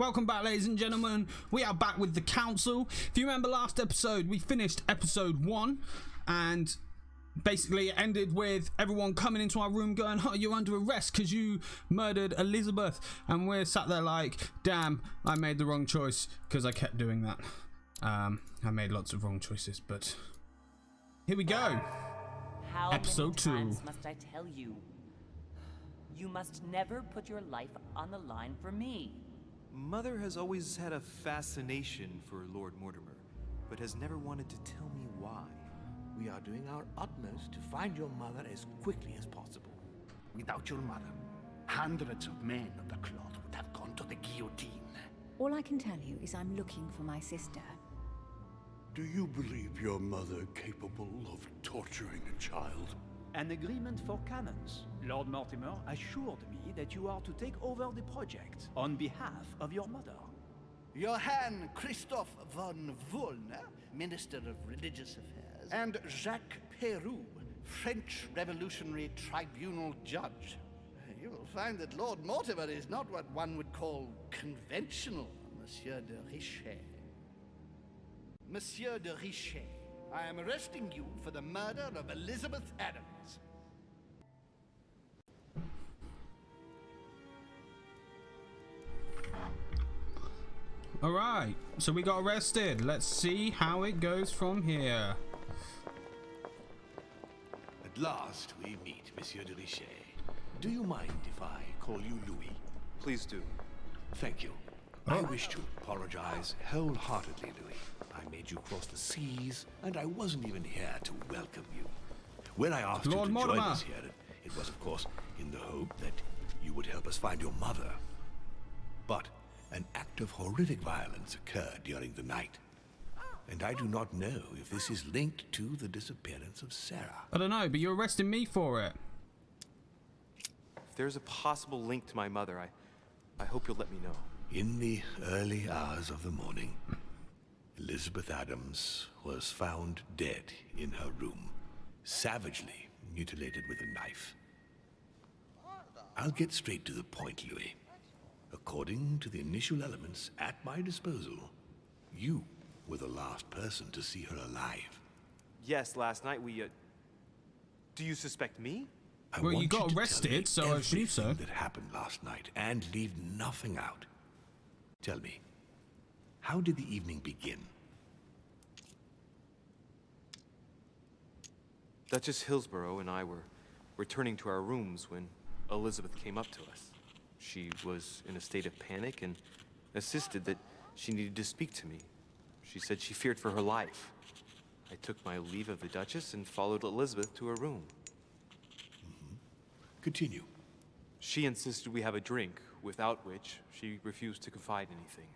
Welcome back, ladies and gentlemen. We are back with the council. If you remember last episode, we finished episode 1 and basically it ended with everyone coming into our room going, oh, you're under arrest because you murdered Elizabeth. And we're sat there like, damn, I made the wrong choice because I kept doing that. I made lots of wrong choices, but here we go. How Episode 2. many times must I tell you? You must never put your life on the line for me. Mother has always had a fascination for Lord Mortimer, but has never wanted to tell me why. We are doing our utmost to find your mother as quickly as possible. Without your mother, hundreds of men of the cloth would have gone to the guillotine. All I can tell you is I'm looking for my sister. Do you believe your mother capable of torturing a child? An agreement for cannons. Lord Mortimer assured me that you are to take over the project on behalf of your mother. Johann Christoph von Wollner, Minister of Religious Affairs, and Jacques Peroux, French Revolutionary Tribunal Judge. You will find that Lord Mortimer is not what one would call conventional, Monsieur de Richet. Monsieur de Richet, I am arresting you for the murder of Elizabeth Adams. Alright, so we got arrested. Let's see how it goes from here. At last we meet, Monsieur de Richet. Do you mind if I call you Louis? Please do. Thank you. I wish to apologize wholeheartedly, Louis. I made you cross the seas, and I wasn't even here to welcome you. When I asked Lord you to Mortimer. join us here, it was, of course, in the hope that you would help us find your mother. But an act of horrific violence occurred during the night, and I do not know if this is linked to the disappearance of Sarah. I don't know, but you're arresting me for it. If there's a possible link to my mother, I hope you'll let me know. In the early hours of the morning, Elizabeth Adams was found dead in her room, savagely mutilated with a knife. I'll get straight to the point, Louis. According to the initial elements at my disposal, you were the last person to see her alive. Yes, last night we, Do you suspect me? Well, you want got to arrested, tell me so I assume so. everything that happened last night, and leave nothing out. Tell me, how did the evening begin? Duchess Hillsborough and I were returning to our rooms when Elizabeth came up to us. She was in a state of panic and insisted that she needed to speak to me. She said she feared for her life. I took my leave of the Duchess and followed Elizabeth to her room. Continue. She insisted we have a drink, without which she refused to confide anything.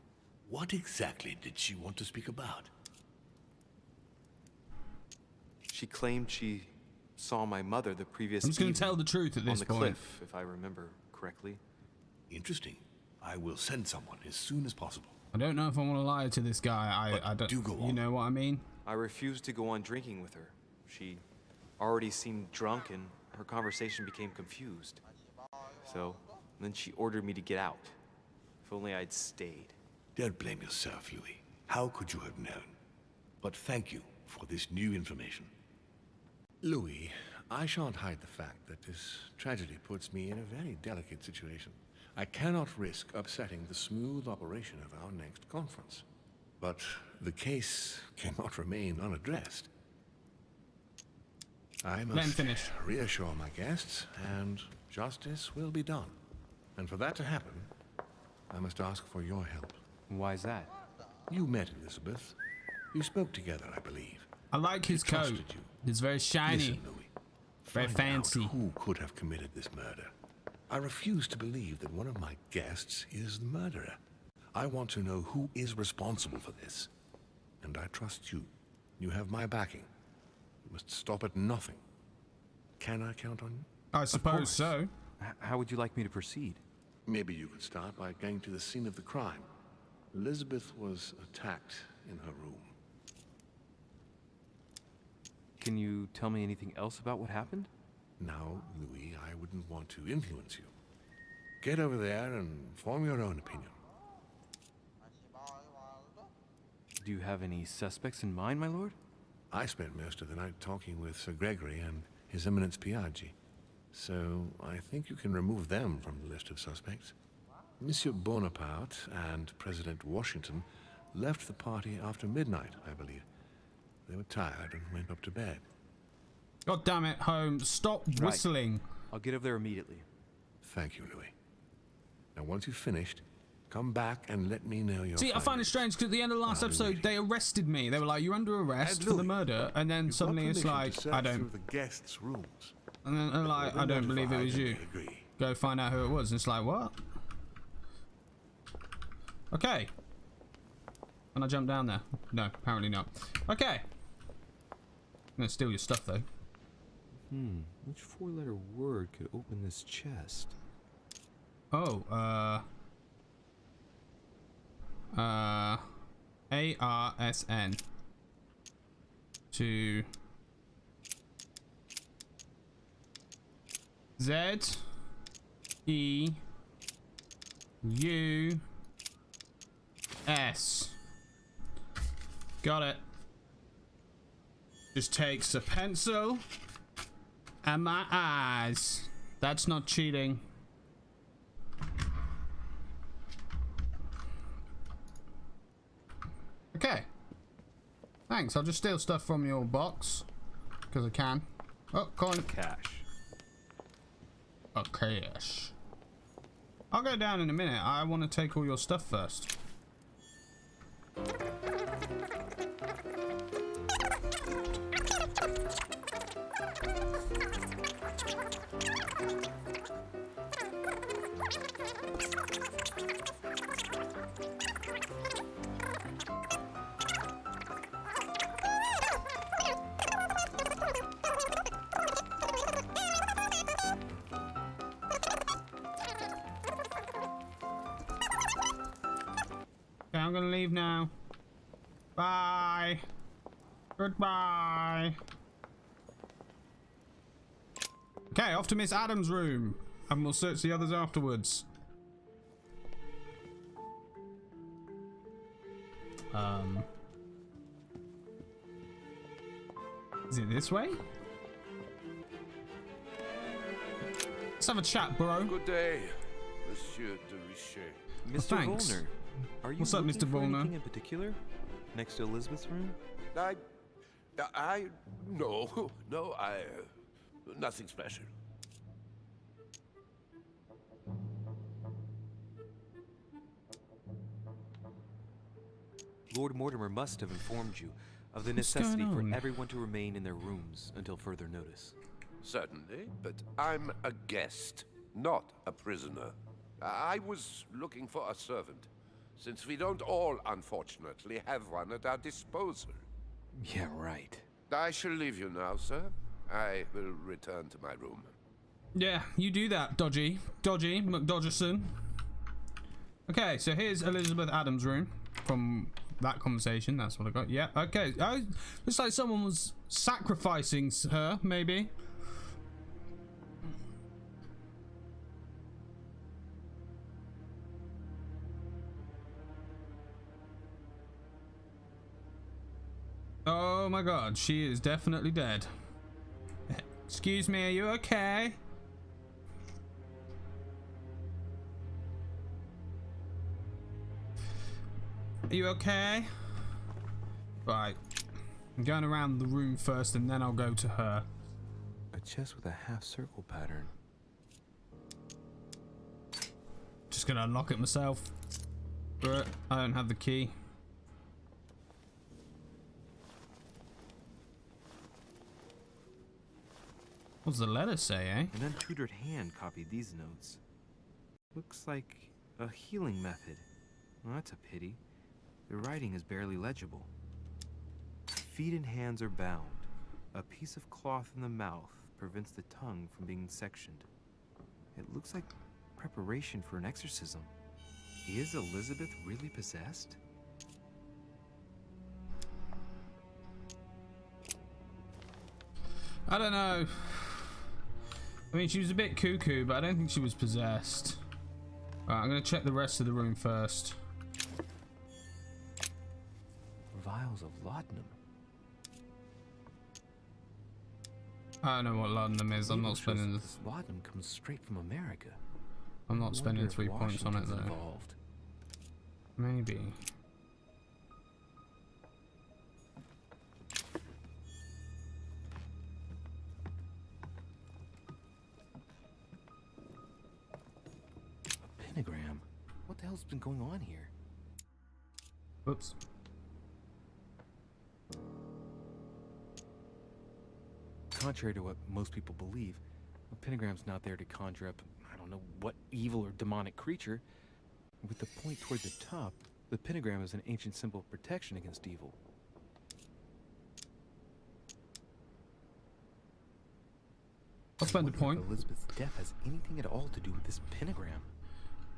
What exactly did she want to speak about? She claimed she saw my mother the previous I'm just going to evening tell the truth at this on the point. cliff, if I remember correctly. Interesting. I will send someone as soon as possible. I don't know if I want to lie to this guy. I don't. do go You on. know what I mean? I refused to go on drinking with her. She already seemed drunk and her conversation became confused. So then she ordered me to get out. If only I'd stayed. Don't blame yourself, Louis. How could you have known? But thank you for this new information. Louis, I shan't hide the fact that this tragedy puts me in a very delicate situation. I cannot risk upsetting the smooth operation of our next conference. But the case cannot remain unaddressed. I Let him must finish. reassure my guests, and justice will be done. And for that to happen, I must ask for your help. Why is that? You met Elizabeth. You spoke together, I believe. I like his He coat. trusted you. It's very shiny. Listen, Louis. Very Find fancy. out who could have committed this murder. I refuse to believe that one of my guests is the murderer. I want to know who is responsible for this. And I trust you. You have my backing. You must stop at nothing. Can I count on you? I suppose so. How would you like me to proceed? Maybe you could start by going to the scene of the crime. Elizabeth was attacked in her room. Can you tell me anything else about what happened? Now, Louis, I wouldn't want to influence you. Get over there and form your own opinion. Do you have any suspects in mind, my lord? I spent most of the night talking with Sir Gregory and His Eminence Piaggi, so I think you can remove them from the list of suspects. Monsieur Bonaparte and President Washington left the party after midnight, I believe. They were tired and went up to bed. God damn it, Holmes. Stop whistling. I'll get over there immediately. Thank you, Louis. Now, once you've finished, come back and let me know your See, I find it strange because at the end of the last episode, they arrested me. They were like, "You're under arrest for the murder," and then suddenly it's like, "I don't." The guests' rooms. And then they're like, "I don't believe it was you. Go find out who it was." And it's like, what? Okay. Can I jump down there? No, apparently not. Okay. I'm gonna steal your stuff though. Which four-letter word could open this chest? Oh, ARSN to ZEUS. Got it. Just takes a pencil and my eyes. That's not cheating. Okay. Thanks. I'll just steal stuff from your box because I can. Oh, coin. Cash. Oh, cash. I'll go down in a minute. I want to take all your stuff first. Okay, I'm gonna leave now. Bye. Goodbye. Okay, off to Miss Adams' room, and we'll search the others afterwards. Is it this way? Let's have a chat, bro. Good day, Monsieur de Richet. Mr. thanks. Volner, are you What's up, looking Mr. for Volner? anything in particular? Next to Elizabeth's room? No, nothing special. Lord Mortimer must have informed you of the What's going necessity for on? everyone to remain in their rooms until further notice. Certainly, but I'm a guest, not a prisoner. I was looking for a servant, since we don't all, unfortunately, have one at our disposal. Yeah, right. I shall leave you now, sir. I will return to my room. Yeah, you do that, Dodgy McDodgerson. Okay, so here's Elizabeth Adams' room from that conversation. That's what I got. Yeah, okay. Oh, looks like someone was sacrificing her, maybe. Oh my god, she is definitely dead. Excuse me, are you okay? Are you okay? Right. I'm going around the room first and then I'll go to her. A chest with a half-circle pattern. Just gonna unlock it myself. But I don't have the key. What's the letter say, eh? An untutored hand copied these notes. Looks like a healing method. Well, that's a pity. The writing is barely legible. Feet and hands are bound. A piece of cloth in the mouth prevents the tongue from being sectioned. It looks like preparation for an exorcism. Is Elizabeth really possessed? I don't know. I mean, she was a bit cuckoo, but I don't think she was possessed. Alright, I'm gonna check the rest of the room first. vials of laudanum. I don't know what laudanum is. I'm not spending this. This laudanum comes straight from America. I'm not spending 3 points on it though. Involved. Maybe. A pentagram. What the hell's been going on here? Oops. Contrary to what most people believe, a pentagram's not there to conjure up, I don't know what evil or demonic creature. With the point toward the top, the pentagram is an ancient symbol of protection against evil. I'll spend a point. If Elizabeth's death has anything at all to do with this pentagram.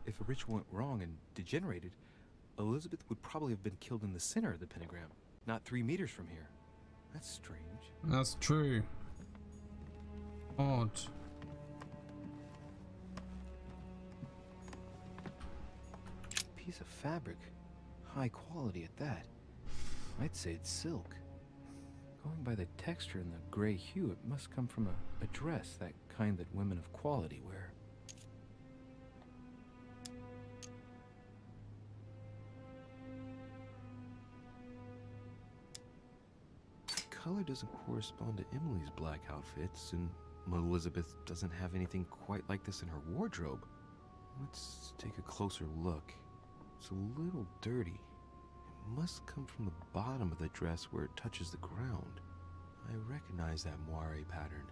If a ritual went wrong and degenerated, Elizabeth would probably have been killed in the center of the pentagram, not 3 meters from here. That's strange. That's true. Odd. Piece of fabric. High quality at that. I'd say it's silk. Going by the texture and the gray hue, it must come from a dress, that kind that women of quality wear. The color doesn't correspond to Emily's black outfits, and Elizabeth doesn't have anything quite like this in her wardrobe. Let's take a closer look. It's a little dirty. It must come from the bottom of the dress where it touches the ground. I recognize that moire pattern.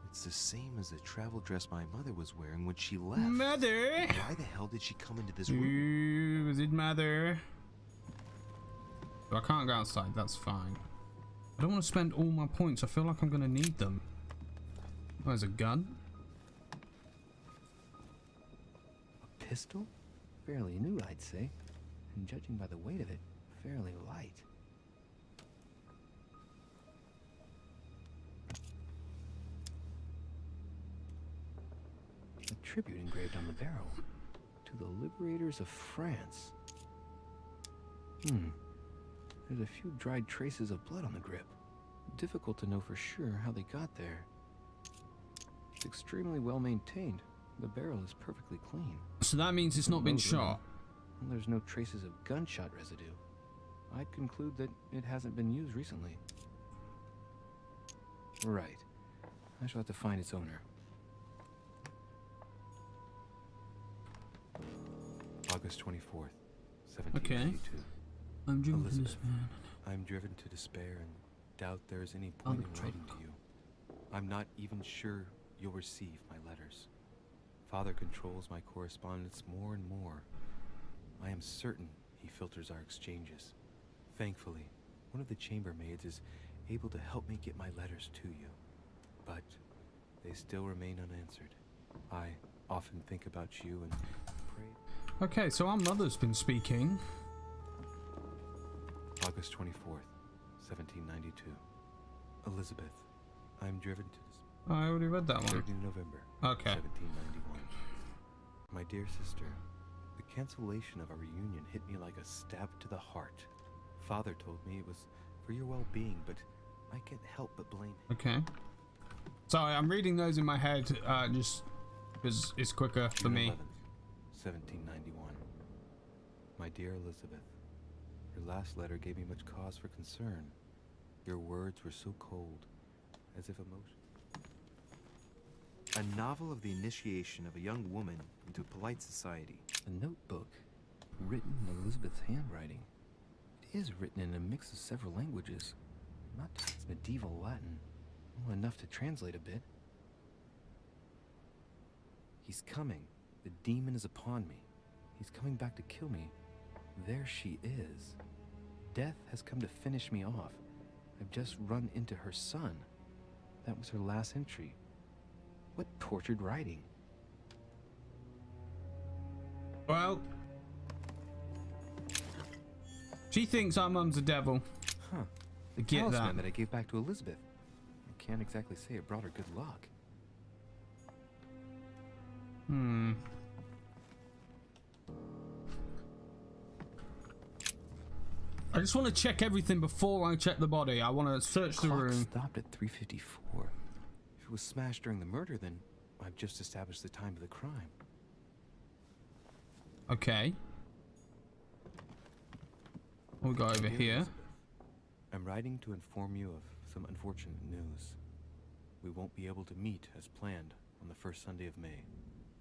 It's the same as the travel dress my mother was wearing when she left. Mother! Why the hell did she come into this room? Was it mother? I can't go outside, that's fine. I don't want to spend all my points. I feel like I'm going to need them. Oh, there's a gun. A pistol? Fairly new, I'd say. And judging by the weight of it, fairly light. A tribute engraved on the barrel. To the liberators of France. There's a few dried traces of blood on the grip. Difficult to know for sure how they got there. It's extremely well maintained. The barrel is perfectly clean. So that means it's not been shot. And there's no traces of gunshot residue. I'd conclude that it hasn't been used recently. Right. I shall have to find its owner. August 24th, 1792. Okay. I'm driven to despair. I'm driven to despair and doubt there is any point in writing to you. I'm not even sure you'll receive my letters. Father controls my correspondence more and more. I am certain he filters our exchanges. Thankfully, one of the chambermaids is able to help me get my letters to you. But they still remain unanswered. I often think about you and pray. Okay, so our mother's been speaking. August 24th, 1792. Elizabeth, I'm driven to Oh, I already read that one. 30 November, Okay. 1791. My dear sister, the cancellation of our reunion hit me like a stab to the heart. Father told me it was for your well-being, but I can't help but blame him. Okay. Sorry, I'm reading those in my head just because it's quicker for June me. 11th, 1791. My dear Elizabeth, your last letter gave me much cause for concern. Your words were so cold, as if emotion. A novel of the initiation of a young woman into polite society. A notebook written in Elizabeth's handwriting. It is written in a mix of several languages. Not just medieval Latin. Well, enough to translate a bit. He's coming. The demon is upon me. He's coming back to kill me. There she is. Death has come to finish me off. I've just run into her son. That was her last entry. What tortured writing. Well, she thinks our mum's a devil. Huh. I get Talisman that. I gave back to Elizabeth. I can't exactly say it brought her good luck. I just want to check everything before I check the body. I want to search the Clock room. stopped at 3:54. If it was smashed during the murder, then I've just established the time of the crime. Okay. What we got over Dear here? Elizabeth, I'm writing to inform you of some unfortunate news. We won't be able to meet as planned on the first Sunday of May.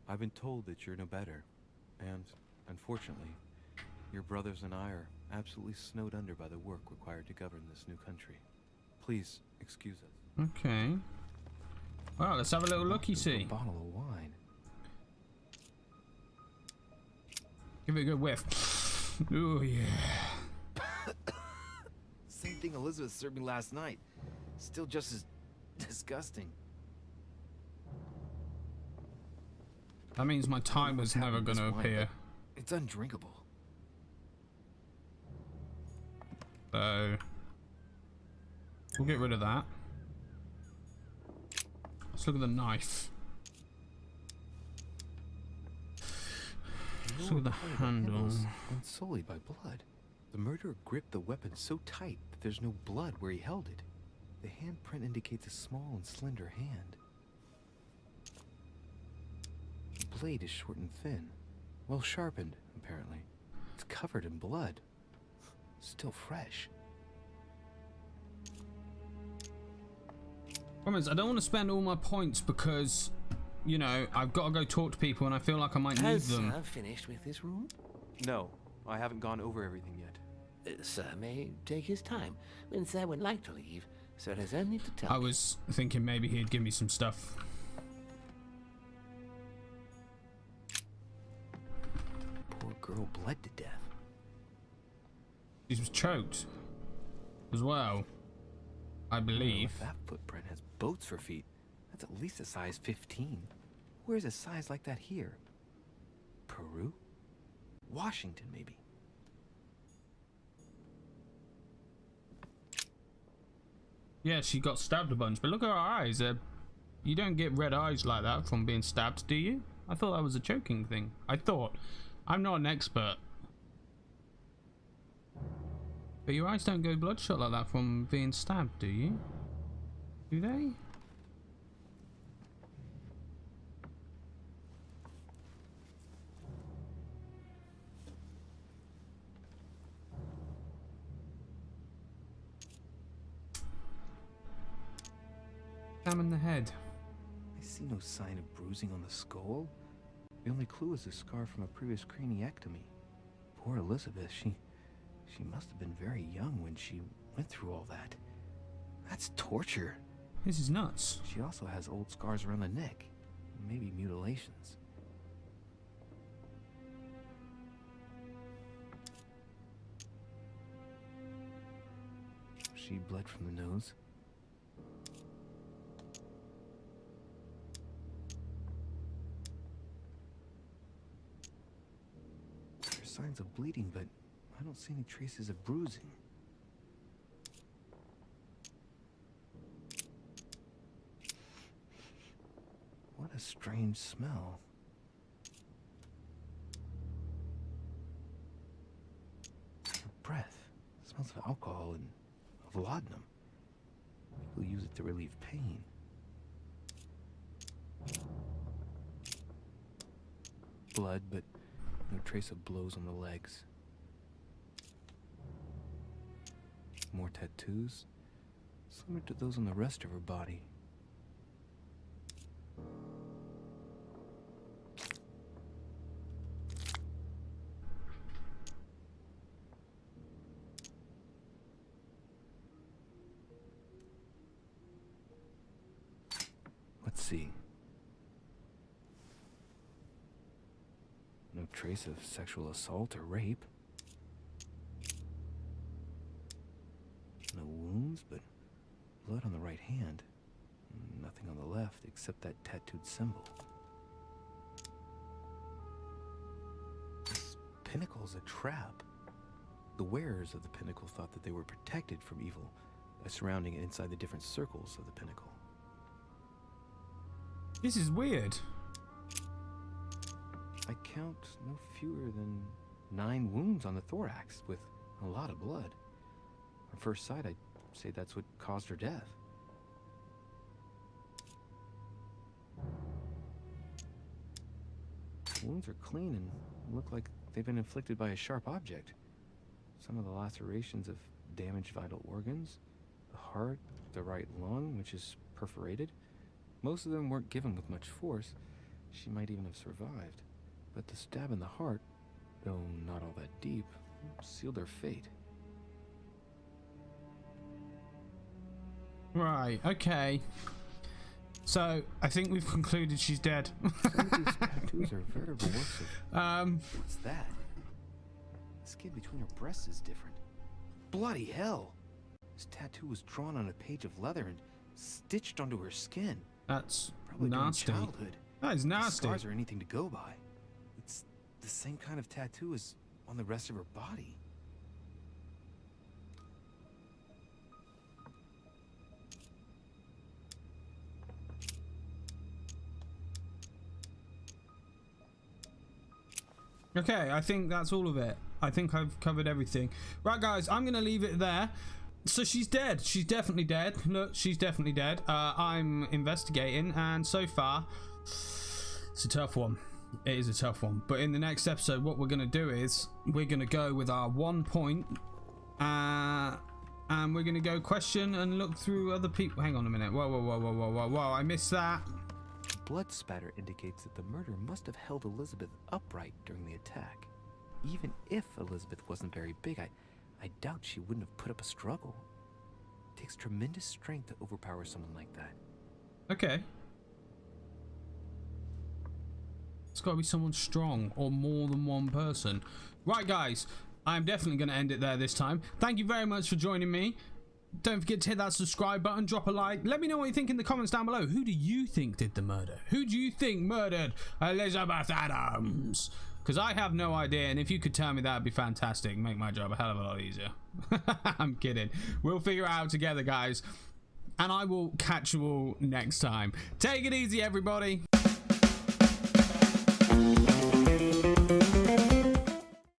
I've been told that you're no better, and, unfortunately, your brothers and I are absolutely snowed under by the work required to govern this new country. Please, excuse us. Okay. Well, let's have a little looky-see. A bottle of wine. Give it a good whiff. Ooh, yeah. Same thing Elizabeth served me last night. Still just as disgusting. That means my timer's never going to appear. It's undrinkable. So we'll get rid of that. Let's look at the knife. Let's look at the handle. Unsullied by blood. The murderer gripped the weapon so tight that there's no blood where he held it. The handprint indicates a small and slender hand. The blade is short and thin. Well sharpened, apparently. It's covered in blood. Still fresh. Problem is, I don't want to spend all my points because, you know, I've got to go talk to people and I feel like I might need them. Has Sir finished with this room? No, I haven't gone over everything yet. Sir may take his time. When Sir would like to leave, Sir has only to tell I me. was thinking maybe he'd give me some stuff. Poor girl bled to death. She was choked as well, I believe. If that footprint has boats for feet, that's at least a size 15. Where's a size like that here? Peru? Washington, maybe. Yeah, she got stabbed a bunch, but look at her eyes. You don't get red eyes like that from being stabbed, do you? I thought that was a choking thing. I thought. I'm not an expert. But your eyes don't go bloodshot like that from being stabbed, do you? Do they? Examine the head. I see no sign of bruising on the skull. The only clue is a scar from a previous craniectomy. Poor Elizabeth, she must have been very young when she went through all that. That's torture. This is nuts. She also has old scars around the neck. Maybe mutilations. She bled from the nose. There's signs of bleeding, but I don't see any traces of bruising. What a strange smell. Her breath. It smells of alcohol and of laudanum. People use it to relieve pain. Blood, but no trace of blows on the legs. More tattoos, similar to those on the rest of her body. Let's see. No trace of sexual assault or rape. No wounds, but blood on the right hand. Nothing on the left except that tattooed symbol. This pinnacle's a trap. The wearers of the pinnacle thought that they were protected from evil by surrounding it inside the different circles of the pinnacle. This is weird. I count no fewer than 9 wounds on the thorax with a lot of blood. On first sight, I'd say that's what caused her death. The wounds are clean and look like they've been inflicted by a sharp object. Some of the lacerations have damaged vital organs, the heart, the right lung, which is perforated. Most of them weren't given with much force. She might even have survived. But the stab in the heart, though not all that deep, sealed her fate. Right, okay. So, I think we've concluded she's dead. Some of these tattoos are veritable works of... What's that? The skin between her breasts is different. Bloody hell! This tattoo was drawn on a page of leather and stitched onto her skin. That's Probably nasty. during childhood. That is These nasty. scars are anything to go by. It's the same kind of tattoo as on the rest of her body. Okay, I think that's all of it. I think I've covered everything. Right, guys, I'm going to leave it there. So she's dead. She's definitely dead. Look, she's definitely dead. I'm investigating, and so far, it's a tough one. It is a tough one. But in the next episode, what we're going to do is we're going to go with our 1 point, and we're going to go question and look through other people. Hang on a minute. Whoa, whoa, whoa, whoa, whoa, whoa, whoa. I missed that. Blood spatter indicates that the murder must have held Elizabeth upright during the attack. Even if Elizabeth wasn't very big, I doubt she wouldn't have put up a struggle. It takes tremendous strength to overpower someone like that. Okay. It's got to be someone strong or more than one person. Right, guys, I'm definitely going to end it there this time. Thank you very much for joining me. Don't forget to hit that subscribe button, drop a like. Let me know what you think in the comments down below. Who do you think did the murder? Who do you think murdered Elizabeth Adams? Because I have no idea, and if you could tell me, that would be fantastic. Make my job a hell of a lot easier. I'm kidding. We'll figure it out together, guys. And I will catch you all next time. Take it easy, everybody.